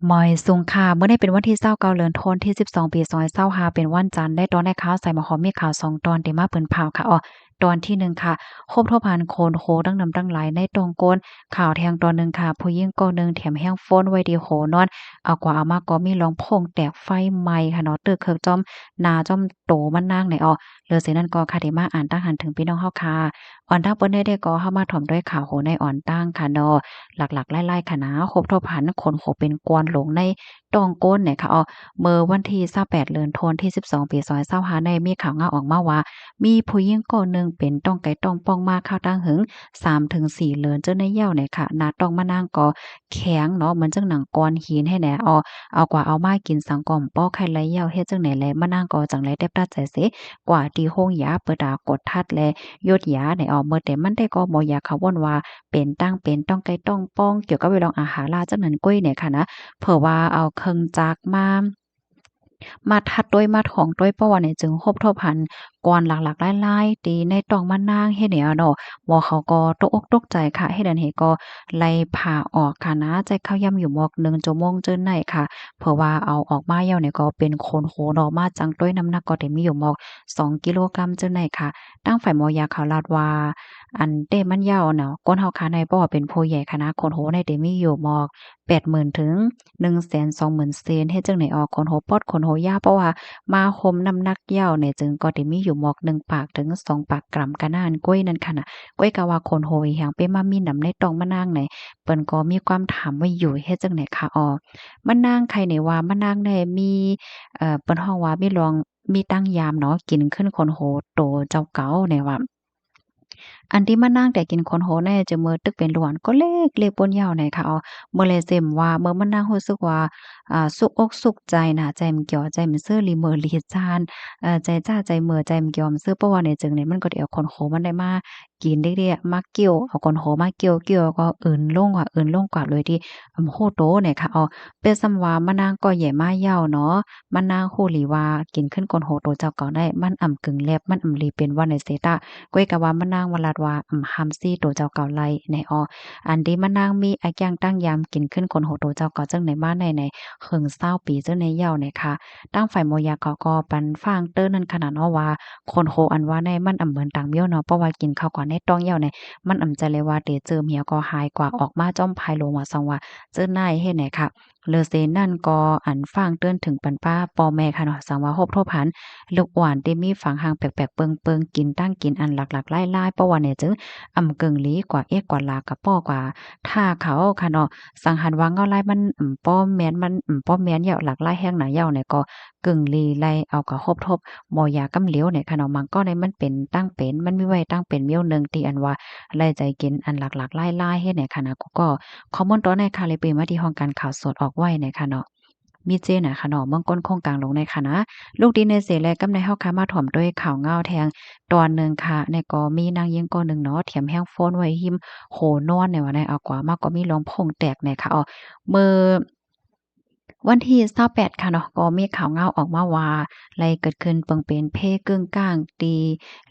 มอยซุงค่ะเมื่อได้เป็นวันที่29เดือนธันวาคมที่12ปี2025เป็นวันจันทร์ได้ตอนได้ข่าวใส่มาหอมมีข่าว2ตอนที่มาเปิ้นเผาค่ะตอนที่1ค่ะคบเท่าพันโคนโคตั้งนำตั้งหลายในตองโกนข่าวแทงตอนหนึ่งค่ะผู้หญิงก็หนึ่งแถมแห้งฟ้นไว้ดีโหนอนเอากว่าเอามาก็มีรองโพงแตกไฟไหม้ค่ะเนาะตึกเคิกจ้อมนาจ้อมโตมันนางไหนเหลือเสนั้นก็ค่ะที่มาอ่านตั้งหันถึงพี่น้องเฮาค่ะอ่อนตั้งเปิ้นได้ก็เข้ามาถ่อมด้วยข่าวโหในอ่อนตั้งค่ะเนาะหลักๆไล่ๆค่ะนะคบเท่าพันคนโหเป็นกวนหลงในตองโก้นเนี่ยค่ะเมื่อวันที่28เดือนธันวาคมที่12ปี2025ในมีข่าวงาออกมาว่ามีผู้หญิงคนหนึ่งเป็นต้องไกต้องป้องมาข้าวตั้งหึง3-4เดือนเจ้าในเย้าเนี่ยค่ะนาต้องมานั่งก็แข็งเนาะเหมือนจังหนังกอนหินให้แหน่เอากว่าเอามากินสังก่อมป้อไข่ไรเย้าเฮ็ดจังไหนแลมานั่งก็จังไรเต็บตัดใจเสกว่าที่โฮงยาเปิดดากดทัดแลยดยาในเมื่อแต่มันได้ก็บ่อยากเขาว่นว่าเป็นตั้งเป็นต้องไกต้องป้องเกี่ยวกับเวลองอาหารลาจังนั้นก้อยเนี่ยค่ะนะ เผื่อว่าเอาเครื่องจักรมาทัดด้วยมาถองด้วยเพราะว่าเนี่ยจึงครบถ้วนพันก่อนหลักๆหลายๆตีในต้องมานางเฮ็ดแนวเนาะหมอเขาก็ตกอกตกใจค่ะเฮ็ดอันนี้ก็ไล่ผ่าออกค่ะนะใจเข้าย่ำอยู่หมอก1ชั่วโมงเจินไหนค่ะเพราะว่าเอาออกมาแล้วเนี่ยก็เป็นโคนโหนออกมาจังด้วยน้ำหนักก็ได้มีอยู่หมอก2กิโลกรัมเจินไหนค่ะตั้งฝ่ายหมอยาเขาลาดว่าอันเต้มันยาวเนาะก้นเฮาคาในบ่ว่าเป็นผู้ใหญ่ค่ะนะโคนโหในได้มีอยู่หมอก80,000ถึง120,000เซนเฮ็ดจั่งใดออกคนโหปอดคนโหยาวเพราะว่ามาคมน้ำหนักยาวเนี่ยจึงก็ได้มีอยู่หมอก1ปากถึง2ปากกรัมกะนานก้วยนั่นค่ะน่ะก้วยก็ว่าคนโหอีหยังไปมามีน้ำในตองมะนางไหนเปิ้นก็มีความถามว่าอยู่เฮ็ดจั่งใดคะมะนางไผนี่ว่ามะนางได้มีเปิ้นฮ้องว่ามีรองมีตั้งยามเนาะกินขึ้นคนโหโตเจ้าเก๋าเนี่ยว่า อันที่มานั่งแต่กินคนโหแน่จะมือตึกเป็นหลวนก็เล็กเล็กปนยาวไหนค่ะเมื่อเลยเซ็มว่าเมื่อมานั่งรู้สึกว่าสุกอกสุขใจน่ะใจมันเกี่ยวใจมันซื่อลิเมอลีจานใจจ้าใจเหม่อใจมันเกี่ยวมันซื่อเพราะว่าในจึงเนี่ยมันก็ได้เอาคนโหมันได้มากินได้เดะมาเกี่ยวเอาคนโหมาเกี่ยวก็อื่นลงกว่าอื่นลงกว่าเลยที่โฮโตเนี่ยค่ะเป็นสำว่ามะนางก็ใหญ่มายาวเนาะมะนางฮู้หลีว่ากินขึ้นคนโหโตเจ้าเก่าได้มันอ่ำกึ่งแลบมันอ่ำลีเป็นว่าในเซตา ก้อยกะว่ามะนางวลาดว่าหำซี่โตเจ้าเก่าไลในอันที่มะนางมีอะย่างตั้งยามกินขึ้นคนโหโตเจ้าเก่าจังในบ้านในเฮิงเศร้าปีจังในเย้าเนี่ยค่ะตั้งฝ่ายโมยาเขาก็ปันฟางเติ้นนั่นขนาดว่าคนโหอันว่าในมันเหมือนต่างเมี่ยวเนาะเพราะว่ากินข้าวก่อนในต้องเย้าในมันใจเลยว่าเตเจอเหี่ยวก็หายกว่าออกมาจ้อมภายลงว่าซองว่าเจิ้นนายเฮ็ดไหนค่ะเลอเซนั่นก็อันฟางเติ้นถึงปันป้าปอแม่ค่ะเนาะสังว่าฮบโทพัน ลูกอ่อนที่มีฝังหางแปลกๆเปิงๆกินตั้งกินอันหลักๆหลายๆเพราะว่าเนี่ยจึงเกิงหลีกว่าเอ๊ะกว่าลากะป้อกว่าถ้าเขาค่ะเนาะสังหันว่าเงาลายมันป้อแม่นมันป้อแม่นเหยาหลากหลายแห่งหนาเหย้าเนี่ยก็กึ่งลีไล่เอากะฮบทบบ่อยากำเหลียวเนี่ยค่ะเนาะมันก็ได้มันเป็นตั้งเป็นมันมีไว้ตั้งเป็นเมี้ยวหนึ่งที่อันว่าไล่ใจกินอันหลักๆหลายๆเฮ็ดเนี่ยค่ะนะก็ข้อมูลตัวในค่ะเลยเปมาที่ห้องการข่าวสดออกไว้เนี่ยค่ะเนาะ มีเจน่ะค่ะเนาะเมืองก้นโคงกลางลงในค่ะนะลูกดินในเสแลกำในเฮาค่ะมาถ่อมด้วยข่าวเงาแทงตอนหนึ่งค่ะในก็มีนางยิงก็หนึ่งเนาะเถียมแห้งฟ้อนไว้หิมโหนอนเนี่ยว่าในเอากว่ามาก็มีลองพงแตกเนี่ยค่ะเมื่อวันที่28ค่ะเนาะก็มีข่าวเงาออกมาว่าไลเกิดขึ้นเปิงเป็นเพกึ่งก้างตี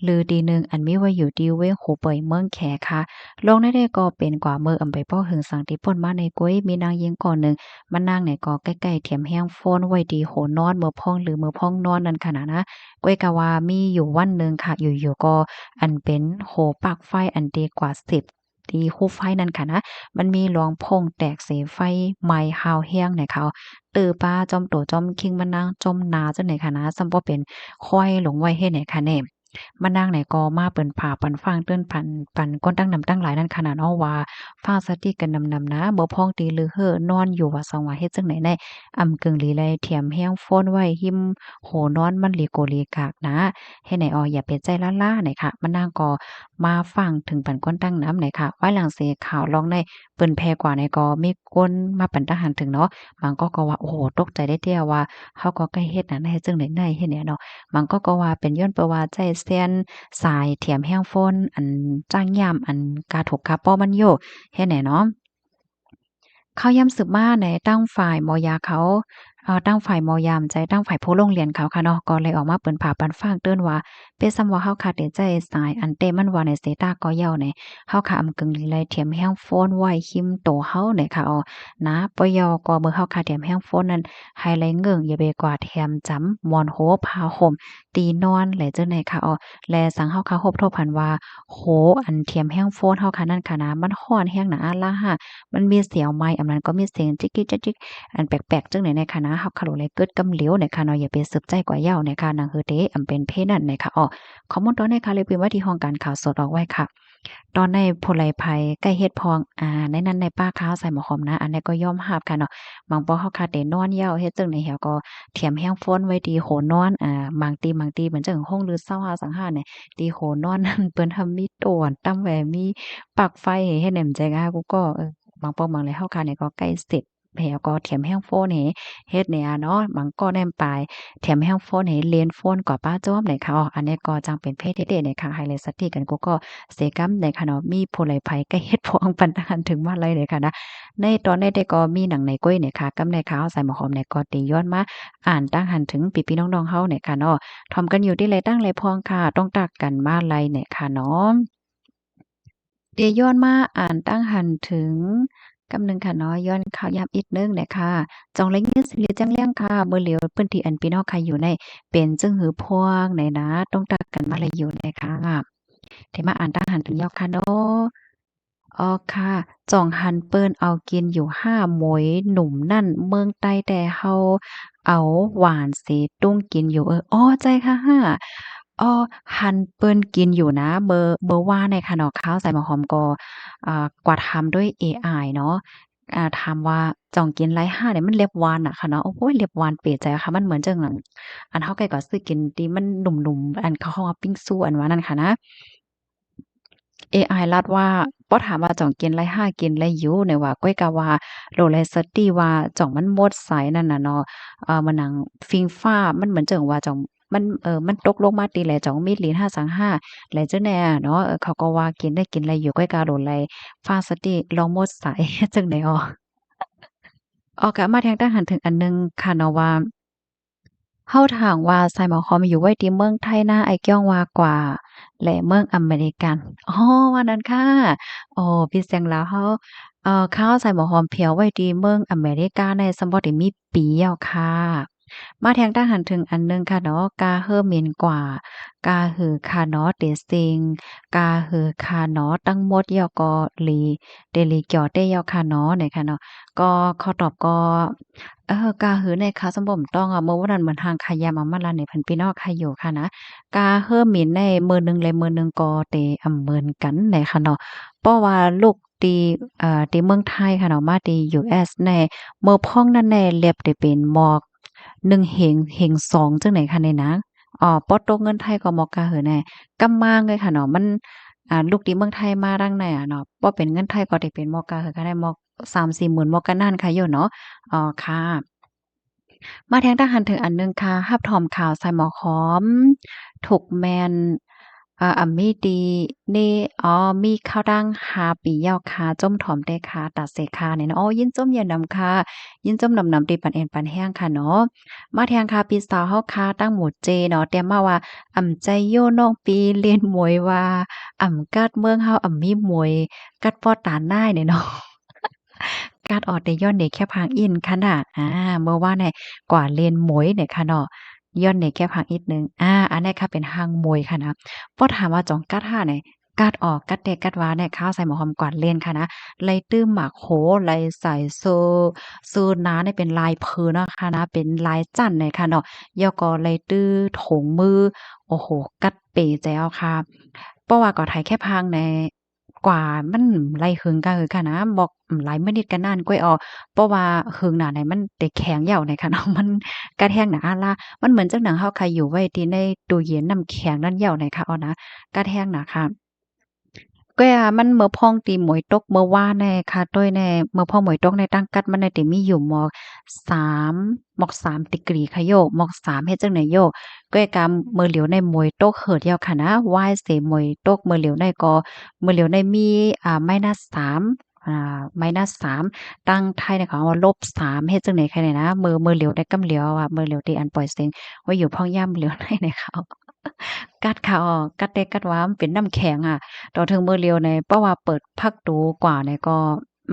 ลือตีหนึ่งอันมีไว้อยู่ที่เว้งหูเป่ยเมืองแขค่ะลงได้ก็เป็นกว่าเมื่ออำไปป้อหึงสังที่ป่นมาในก้วยมีนางยิงก่อนหนึ่ง มันนั่งเนี่ยก็ใกล้ๆเถียมแห้งฟ้อนไว้ดีโหนอนเมื่อพ้องหรือเมื่อพ้องนอนนั่นขนาดนะก้อยกะว่ามีอยู่วันหนึ่งค่ะอยู่ๆก็อันเป็นโหปลั๊กไฟอันดีกว่า10ที่คู่ไฟนั่นค่ะนะมันมีหลวงโพงแตกเสไฟไหม้ฮาวแห้งเนี่ยเขาตื้อป้าจอมโตจอมคิงมานั่งจมนาจังไหนค่ะนะซ้ำบ่เป็นค่อยหลงไว้เฮ็ดไหนค่ะแน่มานั่งไหนก็มาเปิ้นผ่าปันฟางเติ้นปันก้นตั้งนำตั้งหลายนั่นขนาดเนาะว่าฟ้าสติกันนำๆนะบ่พ้องตีลือเฮ้อนอนอยู่ว่าซองว่าเฮ็ดจังไหนได้กึ่งลีไลเถียมแห้งฟ้อนไว้หิมโหนอนมันหลีโกหลีกากนะเฮ็ดไหนอย่าไปใจล้าๆหน่อยค่ะมานั่งก็มาฟังถึงปันก้นตั้งน้ำหน่อยค่ะไว้หลังเสข่าวลองได้เปิ้นแพ่กว่าในก็มีก้นมาปันทหารถึงเนาะบางก็ว่าโอ้โฮตกใจได้เที่ยว่าเฮาก็ใกล้เฮ็ดนั้นเฮ็ดจังได๋ได้เฮ็ดแหน่เนาะมันก็ว่าเป็นย้อนเพราะว่าใจเซียนสายเถียมแห้งฟ้นจ้างยามกาถกกาป้อมันโยเฮ็ดแหน่เนาะ เข้าย่ำสืบมาในตั้งฝ่ายมอยาเขา ตั้งฝ่ายมอยามใจตั้งฝ่ายผู้โรงเรียนเขาค่ะเนาะก็เลยออกมาเปิ้นผาปันฟ้างเติ้นว่าเป็นซ้ำว่าเฮาขาดแต่ใจสายอันเตมันว่าในเซตาก็เย้าในเฮาค่ะอำกึ่งลีไลเทียมแฮงโฟนไว้คิมโตเฮาเนี่ยค่ะนะปยก็เบิ่งเฮาขาดแถมแฮงโฟนนั้นไฮไลท์เงิ่งอย่าไปกว่าแถมจำหมอนโหผ้าห่มตีนอนแหละจังได๋ค่ะและสังเฮาค่ะฮบทบหันว่าโหอันเทียมแฮงโฟนเฮาค่ะนั่นค่ะนะมันร้อนแฮงนะล่ะหะมันมีเสียวไม้อันนั้นก็มีเสียงจิกๆ อันแปลกๆจังไหนในค่ะนะเฮาคาโลเลยเกิดกำเหลวเนี่ยค่ะเนาะอย่าไปสืบใจกว่าเหย้าเนี่ยค่ะนางเฮอเตอำเป็นเพศนั่นเนี่ยค่ะข้อมูลตอนนี้ค่ะเลยพิมพ์ไว้ที่ห้องการข่าวสดเอาไว้ค่ะตอนในพลไภัยใกล้เฮ็ดพองในนั้นในป้าข้าวใส่หมอหอมนะอันนี้ก็ยอมรับค่ะเนาะบางบ่เฮาค่ะได้นอนเหย้าเฮ็ดจังได๋เหี่ยวก็เทียมแฮงฟ้อนไว้ที่โหนอนบางทีเหมือนจังห้องลือ25 25เนี่ยที่โหนอนนั้นเปิ้นทำมีโต้นตั้งแหวมีปลั๊กไฟให้เฮ็ดแหนมใจกะกูก็บางปอบางเลยเฮาค่ะเนี่ยก็ใกล้เสร็จแล้วก็เทียมแฮงโฟนให้เฮ็ดเนี่ยเนาะบางก็แนมปลายแถมแฮงโฟนให้เลนโฟนกว่าป้าจ้อมเนี่ยค่ะอันนี้ก็จังเป็นเพศเด็ดๆเนี่ยค่ะไฮไลต์สักทีกันกูก็เสกำเนี่ยค่ะเนาะมีผู้ลี้ภัยใกล้เฮ็ดพวงปันหันถึงมาเลยเนี่ยค่ะนะในตอนนี้ได้ก็มีหนังในก้อยเนี่ยค่ะกำในขาวใส่หมอหอมเนี่ยก็ตีย้อนมาอ่านตั้งหันถึงพี่ๆน้องๆเฮาเนี่ยค่ะเนาะทอมกันอยู่ที่ไรตั้งไรพองค่ะต้องตักกันมาไลเนี่ยค่ะเนาะ เดี๋ยวย้อนมาอ่านตั้งหันถึงกำหนึ่งค่ะเนาะย้อนข่าวยามอีกหนึ่งเนี่ยค่ะจองเล้งยืดสิเหลียวจังเลี้ยงค่ะเมื่อเหลียวเปิ้นที่อันพี่น้องใครอยู่ในเป็นจึงหือพวงไหนนะต้องตักกันมาเลยอยู่เนี่ยค่ะที่มาอ่านตั้งหันถึงยาวค่ะเนาะอ๋อค่ะจ่องหันเปิ้นเอากินอยู่5หมวยหนุ่มนั่นเมืองใต้แต่เฮาเอาหวานสิตุ้งกินอยู่อ้อใจค่ะอ้อหันเปิ้นกินอยู่นะเมื่อวานเนี่ยค่ะเนาะข้าวใส่หัวหอมก็กว่าทำด้วยเอไอเนาะถามว่าจ่องกินไรห้าเนี่ยมันเล็บวานอะค่ะเนาะโอ้โฮเล็บวานเป๋ใจอะค่ะมันเหมือนจังอันเฮาไก่ก็ซื้อกินที่มันหนุ่มๆอันเขาเฮาว่าบิงซูอันว่านั่นค่ะนะ เอไอลัดว่าบ่ถามว่าจ่องกินไรห้ากินไรอยู่เนี่ยว่าก้อยกะว่าโลแลสติว่าจ่องมันหมดสายนั่นน่ะเนาะมันหนังฟิงฟ้ามันเหมือนจั่งว่าจ่องมันมันตกลงมาติแหละจ่องมีดลิ้น525แหละจังแน่เนาะเขาก็ว่ากินได้กินไรอยู่ก้อยกะโลแลฟ้าสติลองหมดสายจังได๋อ้อก็มาแทงทหารถึงอันหนึ่งค่ะเนาะว่า เฮาถามว่าไซมอคอมอยู่ไว้ที่เมืองไทยนะไอ้แก้วว่ากว่าและเมืองอเมริกันอ๋อว่านั้นค่ะอ๋อพี่เสียงลาวเฮาข้าวใส่หมอหอมเพียวไว้ที่เมืองอเมริกาในซัมบ่ได้มีปีแล้วค่ะมาแทงทหารถึงอันหนึ่งค่ะเนาะกาเฮอเหม็นกว่ากาหือคาเนาะเตซิงกาหือคาเนาะตั้งหมดยอก็หลีเดลีเกี่ยวเต้ยอค่ะเนาะเนี่ยค่ะเนาะก็ข้อตอบก็กาหือเนี่ยค่ะสมบ่มต้องเมื่อวันนั้นเหมือนทางขายามมาลาในพันพี่น้องใครอยู่ค่ะนะกาเฮอหมินในมื้อหนึ่งและมื้อหนึ่งก็เตเหมือนกันเนี่ยค่ะเนาะเพราะว่าลูกที่ที่เมืองไทยค่ะเนาะมาที่ US แน่เมื่อพ้องนั้นแน่เรียบได้เป็นหมอก1เฮง2จังได๋ค่ะนี่นะปอตกเงินไทยก็หมอกกาหือแน่กำมางเลยค่ะเนาะมันลูกที่เมืองไทยมาดังในเนาะบ่เป็นเงินไทยก็ได้เป็นหมอกกาหือก็ได้หมอก3-4หมื่นหมอกกะนั่นค่ะโยเนาะค่ะ มาแทงทหารถึงอันหนึ่งค่ะหับถอมข่าวใส่หมอหอมถูกแมนมีดีนี่มีข้าวดัง5ปีแล้วค่ะจ้มถ่อมได้ค่ะตัดเสค่ะเนี่ยเนาะยินจ้มเย็นนำค่ะยินจ้มนำๆตีปันเอ็นปันแห้งค่ะเนาะมาแทงค่ะพี่สาวเฮาค่ะตั้งหมู่เจเนาะเตรียมมาว่าใจโยน้องปีเรียนมวยว่ากัดเมืองเฮามีมวยกัดป้อตาหน้ายเนี่ยเนาะ การออกได้ย้อนได้แค่พังอินขนาดเมื่อว่าเนี่ยกว่าเลนหมวยเนี่ยค่ะเนาะย้อนได้แค่พังอีกหนึ่งอันนี้ค่ะเป็นหางมวยค่ะนะพอถามว่าจองกัดห้าเนี่ยกัดออกกัดเด็กกัดว้าเนี่ยข้าวใส่หมอหอมกวาดเลนค่ะนะไล่ตื้มหมากโหไล่ใส่โซน้าเนี่ยเป็นลายพือเนาะค่ะนะเป็นลายจั่นเนี่ยค่ะเนาะยอก็ไล่ตื้อถงมือโอ้โฮกัดเป๋แจ๋วค่ะเพราะว่าก็ไถแค่พังใน กว่ามันไหลเหิงกะหือค่ะนะบอกหลายมื้อนิดก็นานกว่าอ้อเพราะว่าเหิงหน้าไหนมันได้แข็งเหย้าไหนค่ะเนาะมันกะแทงหน้าอาลามันเหมือนจังหนังเฮาค่ะอยู่ไว้ที่ในตู้เย็นน้ำแข็งนั้นเหย้าไหนค่ะอ้อนะกะแทงหน้าค่ะ ก็มันเมื่อพ้องตีหมวยตกเมื่อวานแน่ค่ะต้วยแน่เมื่อพ้องหมวยตกในตั้งกัดมันน่ะติมีอยู่3หมอก3ดีกรีค่ะโยหมอก3เฮ็ดจั่งใดโยก้อยกำมื้อเหลียวในหมวยตกเหิดแล้วค่ะนะวายเสหมวยตกมื้อเหลียวในก็มื้อเหลียวในมี-3 -3 ตั้งไทยเนี่ยเขาเอา-3เฮ็ดจั่งใดใครเนี่ยนะมือเหลียวได้กำเหลียวอะมือเหลียวที่อันปล่อยเสียงไว้อยู่พ้องย่ำเหลียวในเนี่ยเขากัดเขาออกกัดเด็กกัดว่ามันเป็นน้ำแข็งอะต่อถึงมือเหลียวในเพราะว่าเปิดพักดูกว่าเนี่ยก็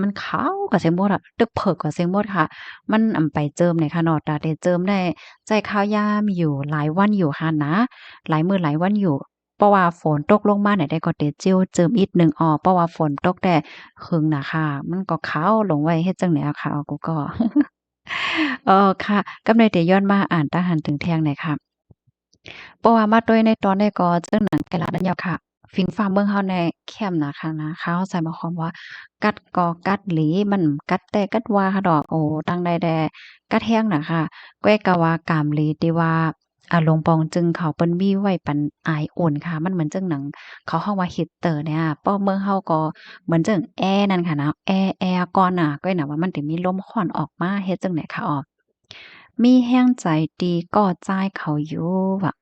มันขาวกับเสียงมดอะตึกเผิกกว่าเสียงมดค่ะมันอำไปเจิมเนี่ยค่ะเนาะตาได้เจิมได้ใจข้าวยามอยู่หลายวันอยู่ค่ะนะหลายมื้อหลายวันอยู่ เพราะว่าฝนตกลงมาเนี่ยได้ก็เตจิ้วเจิมอีกหนึ่งอ้อเพราะว่าฝนตกแต่หึงน่ะค่ะมันก็ขาวลงไว้เฮ็ดจั่งใดเอาขาวกูก็ค่ะกำเนิดที่ย้อนมาอ่านตาหันถึงแทงหน่อยค่ะเพราะว่ามาด้วยในตอนได้ก็จึงหนังไกลาดันยาวค่ะฝิงฟ้าเมืองเฮาในแคมป์น่ะค่ะนะเขาใส่มาความว่ากัดกอกัดหลีมันกัดแต่กัดว่าค่ะดอกโอ้ตั้งใดแต่กัดแฮงน่ะค่ะก้อยกะว่ากามหลีที่ว่าลงปองจึงเขาเปิ้นมีไว้ปันอายโอนค่ะมันเหมือนจังหนังเขาเฮ้าว่า Heater เนี่ยเพราะเมืองเฮาก็เหมือนจังแอร์นั่นค่ะนะแอร์ก่อนน่ะก้อยน่ะว่ามันสิมีลมร้อนออกมาเฮ็ดจั่งใดคะอ้อ มีแห้งใจดีก็จ่ายเขาอยู่ว่า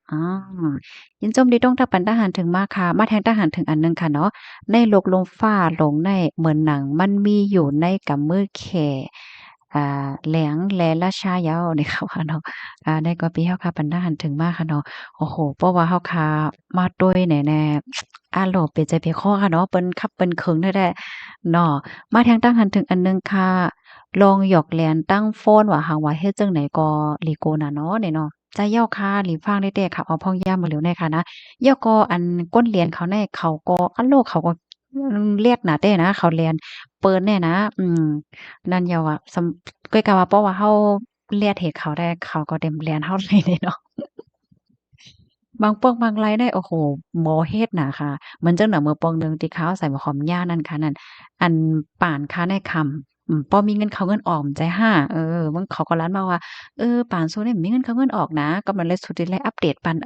ยินจมดีต้องทักปันทหารถึงมาค่ะมาแทงทหารถึงอันหนึ่งค่ะเนาะในโลกลมฟ้าหลงในเหมือนหนังมันมีอยู่ในกำมือแขแหลงแลราชาเหย้านี่ค่ะว่าเนาะในก็ปีเฮาค่ะปันทหารถึงมาค่ะเนาะโอ้โฮเพราะว่าเฮาค่ะมาด้วยแน่ๆโลเป็นใจเพคอค่ะเนาะเปิ้นคับเปิ้นเคิงแท้ๆเนาะมาแทงทหารถึงอันหนึ่งค่ะ ลองหยอกแหลนตั้งโฟนว่าหางว่าเฮ็ดจั่งใดก็หลีโกน่ะเนาะเนี่ยเนาะใจเหย้าค่ะหลีฟางได้แต่ค่ะเอาพ่องย่ามมาเหลียวแน่ค่ะนะเหย้าก็อันก้นเหรียญเขาแน่เขาก็อันโลเขาก็เรียกหน้าแต้นะเขาแลนเปิ้นแน่นะนั่นเหย้าอะก้อยกะว่าเพราะว่าเฮาเลียกเหตุเขาได้เขาก็เต็มแลนเฮาเลยเนาะ บางปอกบางไลได้โอ้โฮหมอเฮ็ดน่ะค่ะเหมือนจังหน่ะมื้อปองหนึ่งที่เขาใส่บักหอมหญ้านั่นค่ะนั่นอันป่านค้าในคำปอมีเงินเข้าเงินออกใจห้ามันเขาก็ลั่นมาว่าป่านซูนี่มีเงินเข้าเงินออกนะก็มันเลยสุดที่เลยอัปเดตปัน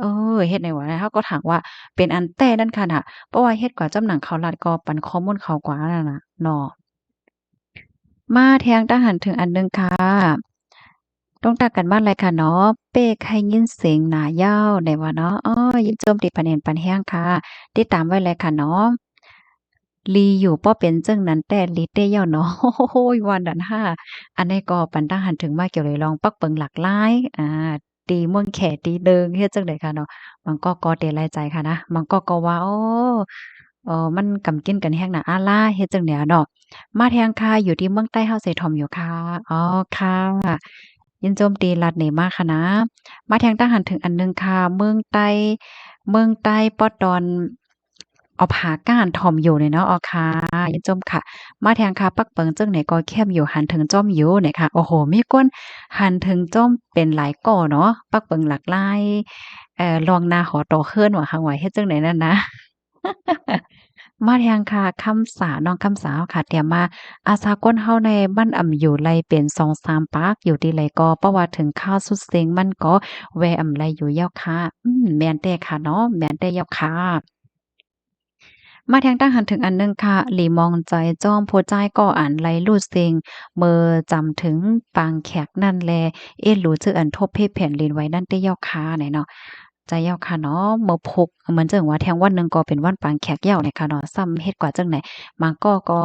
เฮ็ดได้วะเขาก็ถามว่าเป็นอันแต่นั่นค่ะน่ะเพราะว่าเฮ็ดกว่าจำหนังเขารัดก็ปันข้อมูลเขากว่านั่นน่ะเนาะมาแทงทหารถึงอันหนึ่งค่ะ ต้องตักกันบ้านไรค่ะเนาะเป้ใครยินเสียงหนาเย้าได้ว่าเนาะยินโจมตีปานเนนปานแห้งค่ะติดตามไว้เลยค่ะเนาะลีอยู่ป้อเป็นจึงนั้นแต่ลีเต้เย้าเนาะโอ้โฮวันนั้นค่ะอันนี้ก็ปันตาหันถึงมาเกี่ยวเลยลองปักเปิงหลากหลายตีม่วนแขตีเดิงเฮ็ดจั่งใดค่ะเนาะมันก็ก่อเตหลายใจค่ะนะมันก็ว่ามันกำกินกันแฮงน่ะอาล่าเฮ็ดจั่งใดอะเนาะมาแทงค่ะอยู่ที่เมืองใต้เฮาไสถ่อมอยู่ค่ะอ๋อค่ะ ยินโจมตีรัฐนี่มากค่ะนะมาแทงทหารถึงอันหนึ่งค่ะเมืองใต้ปอดอนเอาผาก้านถ่อมอยู่เนี่ยเนาะอ๋อค่ะยินจมค่ะมาแทงค่ะปักเปิงจึงไหนก็แคบอยู่หันถึงจ้อมอยู่เนี่ยค่ะโอ้โฮมีก้นหันถึงจ้อมเป็นหลายก่อเนาะปักเปิงหลากหลายลองนาหอต่อเคิ้นว่าหังไหวเฮ็ดจังไดนั่นนะ มาแทงค่ะคำสาน้องคำสาค่ะเตรียมมาอาสากลเฮาในบ้านอยู่ไลเป็น2-3ปากอยู่ที่ไลก็เพราะว่าถึงข้าวสุดเซ็งมันก็แวไลอยู่ยาวค่ะแม่นแต่ค่ะเนาะแม่นแต่ยาวค่ะมาแทงตั้งหันถึงอันหนึ่งค่ะหลีมองใจจ้อมโพใจายก็อ่านไลลูดเซ็งเมื่อจำถึงปางแขกนั่นแลรู้ชื่ออันทบเพศแผ่นลินไว้นั่นได้ยาวค่ะไหนเนาะ ใจเหย้าค่ะเนาะเมื่อพกเหมือนจั่งว่าแทงวันหนึ่งก็เป็นวันปางแขกเหย้าเนี่ยค่ะเนาะซ้ำเฮ็ดกว่าจั่งใดมันก็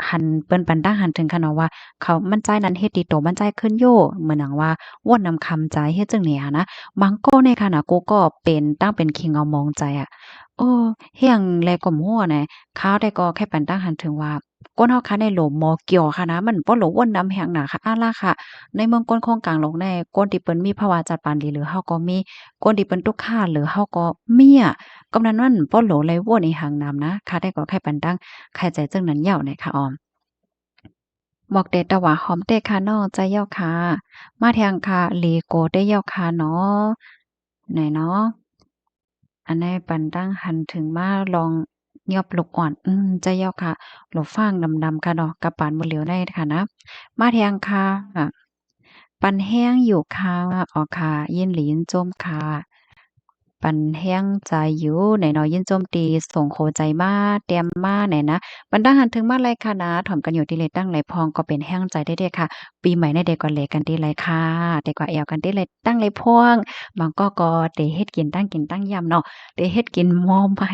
หันเปิ้นปันตาหันถึงค่ะเนาะว่าเขามันใจนั้นเฮ็ดดีโตมันใจขึ้นโยเหมือนหยังว่าว่นนำคำใจเฮ็ดจั่งนี้หั้นนะบางก็ในค่ะน่ะกูก็เป็นตั้งเป็นคิงเอามองใจอะเออเฮียงแลก็บ่ฮู้อะนะข่าวใดก็แค่ปันตาหันถึงว่าคนเฮาค่ะในโหลหมอเกี่ยวค่ะนะมันบ่โหลวนนำแฮงน่ะค่ะอาล่ะค่ะในเมืองก้นโคงกลางลงในก้นที่เปิ้นมีภาวะจัดปานดีหรือเฮาก็มี คนที่เป็นตุกข่าหรือเฮาก็เมียกำนั้นมันป้อโหลเลยโว้นี่หังนำนะค่ะได้ก็ไข่ปันดังไข่ใจจึงนั้นเหย้าเนี่ยค่ะออมบอกเดะตะว่าหอมเตะค่ะน้อใจเหย้าค่ะมาแทงค่ะหลีโกได้เหย้าค่ะเนาะไหนเนาะอันนี้ปันดังหันถึงมาลองยอบลูกอ่อนใจเหย้าค่ะหลกฟางดำๆค่ะเนาะกับปานบ่เหลียวได้ค่ะนะมาแทงค่ะปันแห้งอยู่ค่ะอ๋อค่ะยินหลียินโจมค่ะ ปันแห้งใจอยู่ไหนน้อยยินโจมตีส่งโคใจมาเตรียมมาไหนนะบรรดาหันถึงมาเลยค่ะนะถ่อมกันอยู่ที่เลยตั้งไรพองก็เป็นแห้งใจได้เด้อค่ะปีใหม่ในเด็กกว่าเลกันตีไรค่ะเด็กกว่าแอวกันตีเลยตั้งไรพ่วงบางก็เตเฮ็ดกินตั้งยำเนาะเตเฮ็ดกินมอมไป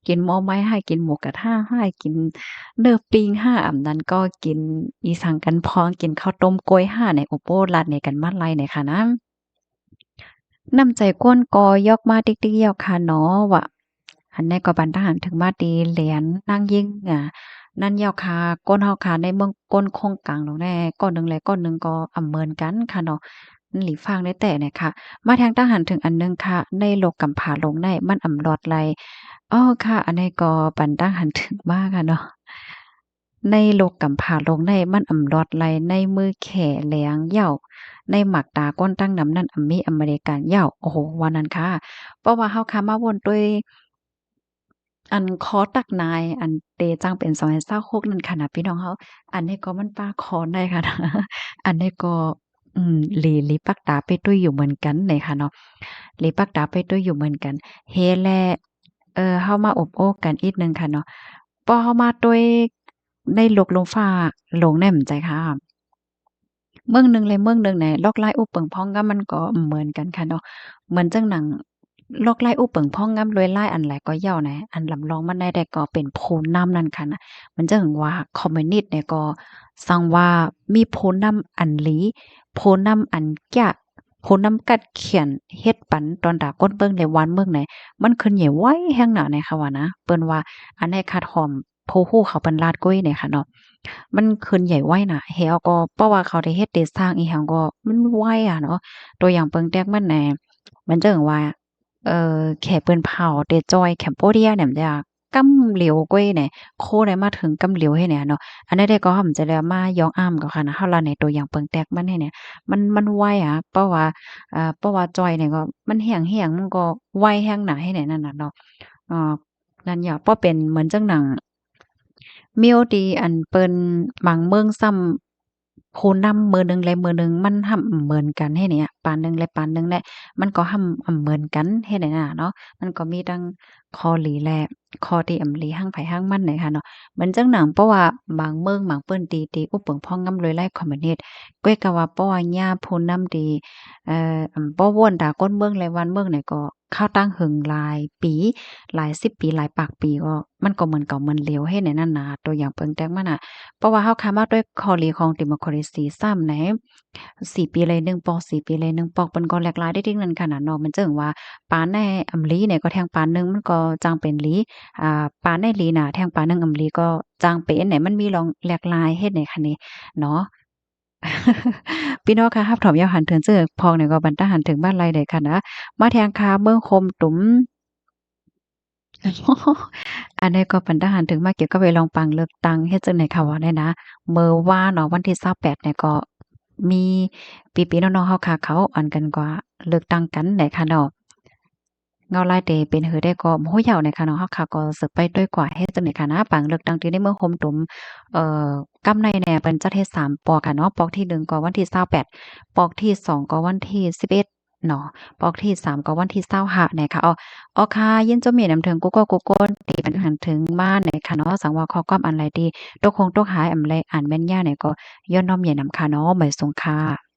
กินหม้อไม้ให้กินหมูกระทะให้กินเนื้อปิ้งห้าอำนั้นก็กินอีสังกันพองกินข้าวต้มก๊วยห้าในโอโปลัดในกันมาไลในค่ะนะน้ำใจก้นกอยอกมาติ๊กๆยอกค่ะเนาะว่าอันนี้ก็บันทหารถึงมาตีเหรียญนั่งยิ่งนั่นยอกค่ะก้นเฮาค่ะในเมืองก้นคงกลางตรงแน่ก้อนหนึงและก้อนหนึงก็อำเหมือนกันค่ะเนาะหลีฟังได้แต่เนี่ยค่ะมาทางทหารถึงอันหนึงค่ะในโลกกำผาลงในมันอำลอดไลอ้อค่ะอันนี้ก็บันทหารถึงมากค่ะเนาะ ในโลกกำผาลงในมันอำลอดไหลในมือแขแหลงเหย้าในหมักตาก้นตั้งนำนั่นอำมีอเมริกันเหย้าโอ้โฮว่านั้นค่ะเพราะว่าเฮาค่ะมาวนด้วยอันคอตักนายอันเตจังเป็น2026นั่นค่ะนะพี่น้องเฮาอันนี้ก็มันปาคอนได้ค่ะนะอันนี้ก็หลีปักตาไปด้วยอยู่เหมือนกันเลยค่ะเนาะหลีปักตาไปด้วยอยู่เหมือนกันเฮแลเฮามาอบโอ้กันอีกหนึ่งค่ะเนาะพอเฮามาด้วยในโลกลมฟ้าโลงแน่มใจค่ะ เมืองหนึ่งเลยเมืองหนึ่งเนี่ยลอกไล่อุเปิงพ้องก็มันก็เหมือนกันค่ะเนาะเหมือนจังหนังลอกไล่อุเปิงพ้องงำรวยไล่อันไหลก็เหย้านะอันลำลองมันได้แต่ก็เป็นโพนน้ำนั่นค่ะนะมันจังว่าคอมมิวนิสต์เนี่ยก็สังว่ามีโพนน้ำอันหลีโพนน้ำอันแกะโพนน้ำกัดเขียนเฮ็ดปันตอนดาก้นเบิ่งเลยวันเมืองไหนมันขึ้นใหญ่ไว้แฮงหนาในค่ะว่านะเปิ้นว่าอันไหนคัดหอมโพฮู้เขาเปิ้นลาดกุ้ยเนี่ยค่ะเนาะ มันคืนใหญ่ไว้น่ะเฮาก็เพราะว่าเขาได้เฮ็ดได้สร้างอีหยังก็มันไวอะเนาะตัวอย่างเปิงแต๊กมันแหน่มันจั่งว่าแค่เปิ้นเผาแต่จอยแคมโปเดียเนี่ยมันจะกำเหลียวกว่าเนี่ยโคได้มาถึงกำเหลียวให้เนี่ยเนาะอันนั้นได้ก็เขามันจะแล้วมายองอ้ำก็ค่ะนะเฮาละในตัวอย่างเปิงแต๊กมันให้เนี่ยมันไวอะเพราะว่าจอยเนี่ยก็มันแห้งๆมันก็ไวแฮงหนาให้เนี่ยนั่นน่ะเนาะอ่านั่นหยาเพราะเป็นเหมือนจังหนัง มีโอดีอันเปิ้นบางเมืองซ้ำผู้นำมื้อหนึ่งและมื้อหนึ่งมันห่ำเหมือนกันเฮ็ดเนี่ยปานหนึ่งและปานหนึ่งและมันก็ห่ำเหมือนกันเฮ็ดให้น่ะเนาะมันก็มีทั้งข้อดีและข้อที่อำหลีหั่งไผหั่งมันน่ะค่ะเนาะเหมือนจังหนังเพราะว่าบางเมืองบางเปิ้นตีอุปเปิงพ้องงำรวยไร่คอมมิวนิสต์ก้วยก็ว่าเพราะว่าย่าผู้นำที่บ่วนตาก้นเมืองและวันเมืองเนี่ยก็ข้าวตั้งหึงหลายปีหลายสิบปีหลายปากปีก็มันก็เหมือนเก่าเหมือนเหลวเฮ็ดให้นั่นน่ะตัวอย่างเปิงแต๊กมันน่ะเพราะว่าเฮาค้ามาด้วยข้อดีของ democracy ซ้ำไหน4ปีเลย1ปอก4ปีเลย1ปอกเปิ้นก็แหลกหลายได้ถึงนั้นขนาดเนาะมันจึงว่าปานในอำลีเนี่ยก็แทงปานหนึ่งมันก็จังเป็นหลีปานในหลีน่ะแทงปานหนึ่งอำลีก็จังเป็นเนี่ยมันมีลองแหลกหลายเฮ็ดให้คันนี้เนาะ พี่น้องคะรับถอมยาวหันเถินเสื้อพองเนี่ยก็บรรทหันถึงบ้านไรได้ค่ะนะมาแทงคาเมืองคมตุ๋มอันนี้ก็บรรทหันถึงมาเกี่ยวกับไปลองปังเลือกตั้งเฮ็ดจังได๋ค่ะว่าได้นะเมื่อวานเนาะวันที่28เนี่ยก็มีพี่ๆน้องๆเฮาค่ะเขาอันกันกว่าเลือกตั้งกันได้ค่ะเนาะเงาลายเตเป็นหือได้ก็โอ้ยาวในค่ะเนาะเฮาค่ะก็สืบไปด้วยกว่าเฮ็ดจังได๋ค่ะนะปังเลือกตั้งที่ในเมืองคมตุมกำในแหน่เปิ้นจัดเฮ็ด3ปอกค่ะเนาะปอกที่1ก็วันที่28ปอกที่2ก็วันที่11เนาะปอกที่3ก็วันที่25เนี่ยค่ะอ้อค่ะยินจมมีนำถึงกุกกุกก้นตีปันหันถึงมาเนี่ยค่ะเนาะสังว่าข้อความอันไรดีตกคงตกหายอำไรอ่านแม่นยาเนี่ยก็ย้อนน้อมใหญ่นำค่ะเนาะหมายสงค่ะ